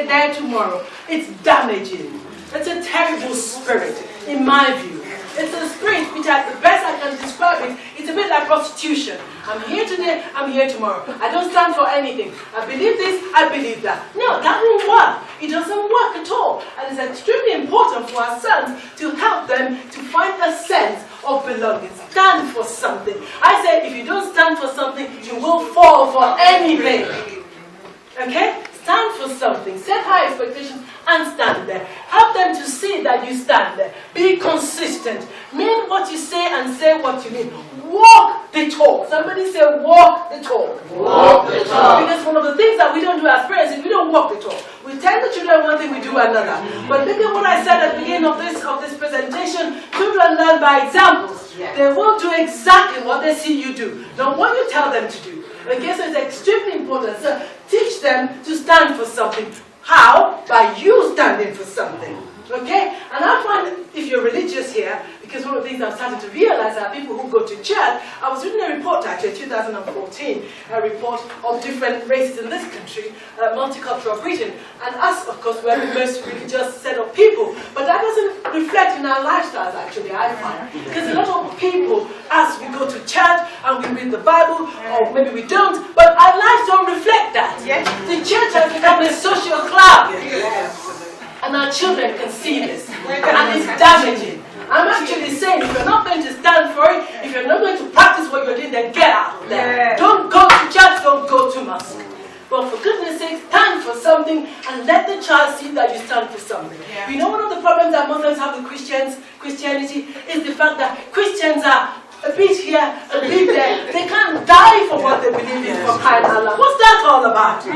there tomorrow. It's damaging. It's a terrible spirit, in my view. It's a spirit which, the best I can describe it, it's a bit like prostitution. I'm here today, I'm here tomorrow. I don't stand for anything. I believe this, I believe that. No, that won't work. It doesn't work at all. And it's extremely important for our sons to help them to find a sense of belonging. Stand for something. I say, if you don't stand for something, you will fall for anything. Okay? Stand for something. Set high expectations and stand there. Help them to see that you stand there. Be consistent. Mean what you say and say what you mean. Walk the talk. Somebody say walk the talk. Walk the talk. Because one of the things that we don't do as parents is we don't walk the talk. We tell the children one thing, we do another. But look at what I said at the beginning of this presentation. Children learn by examples. Yes. They will do exactly what they see you do, not what you tell them to do. Okay, so it's extremely important. So teach them to stand for something. How? By you standing for something. Okay? And I find, if you're religious here, because one of the things I'm starting to realize are people who go to church. I was reading a report actually, 2014, a report of different races in this country, multicultural Britain. And us, of course, we're the most religious set of people. But that doesn't reflect in our lifestyles, actually, I find. Because a lot of people, as we go to church and we read the Bible, or maybe we don't, but our lives don't reflect that. Yes. The church has become a social club. Yes. And our children can see this. And it's damaging. I'm actually saying, if you're not going to stand for it, if you're not going to practice what you're doing, then get out of there. Yeah. Don't go to church, don't go to mosque. But for goodness sake, stand for something and let the child see that you stand for something. Yeah. You know, one of the problems that Muslims have with Christianity is the fact that Christians are a bit here, a bit there. They can't die for what they believe in, for crying out loud. What's that all about?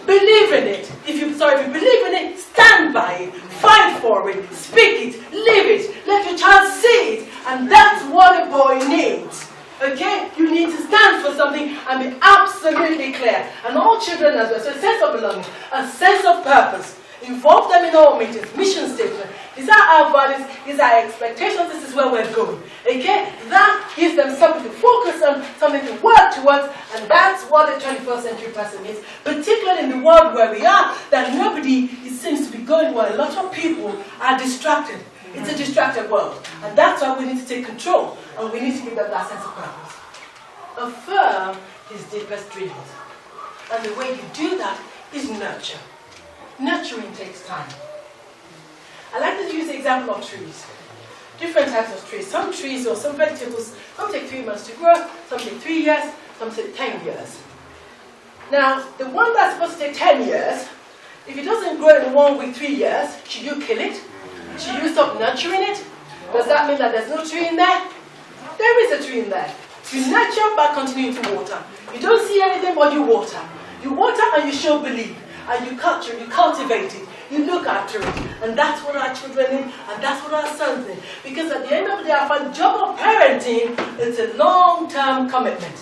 Believe in it. If you believe in it, stand by it. Fight for it. Speak it. Live it. Let your child see it. And that's what a boy needs. Okay? You need to stand for something and be absolutely clear. And all children as well. So a sense of belonging, a sense of purpose. Involve them in all meetings, mission statement. These are our values, these are our expectations, this is where we're going. Okay? That gives them something to focus on, something to work towards, and that's what the 21st century person is. Particularly in the world where we are, that nobody seems to be going well. A lot of people are distracted. It's a distracted world. And that's why we need to take control, and we need to give them that sense of purpose. Affirm his deepest dreams. And the way you do that is nurture. Nurturing takes time. I like to use the example of trees. Different types of trees. Some trees or some vegetables, some take 3 months to grow, some take 3 years, some take 10 years. Now, the one that's supposed to take 10 years, if it doesn't grow in 1 week, 3 years, should you kill it? Should you stop nurturing it? Does that mean that there's no tree in there? There is a tree in there. You nurture by continuing to water. You don't see anything but you water. You water and you show belief. And you culture, you cultivate it, you look after it. And that's what our children need, and that's what our sons need. Because at the end of the day, I find the job of parenting, it's a long-term commitment.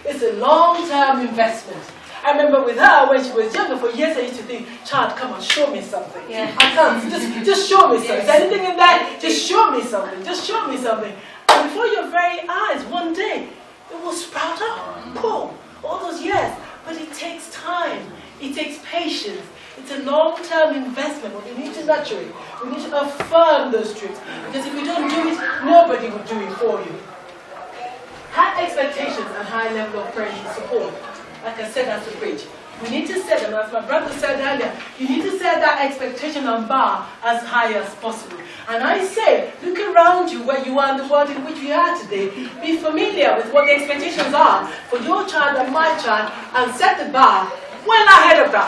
It's a long-term investment. I remember with her, when she was younger, for years I used to think, child, come on, show me something. Yeah. I can't, just show me something. Is there anything in there? Just show me something. Just show me something. And before your very eyes, one day, it will sprout up. Boom. All those years. But it takes time. It takes patience. It's a long-term investment. But we need to nurture it. We need to affirm those truths. Because if we don't do it, nobody will do it for you. High expectations and high level of prayer and support. Like I said at the bridge. We need to set them, as my brother said earlier, you need to set that expectation and bar as high as possible. And I say, look around you where you are in the world in which we are today. Be familiar with what the expectations are for your child and my child and set the bar well ahead of that.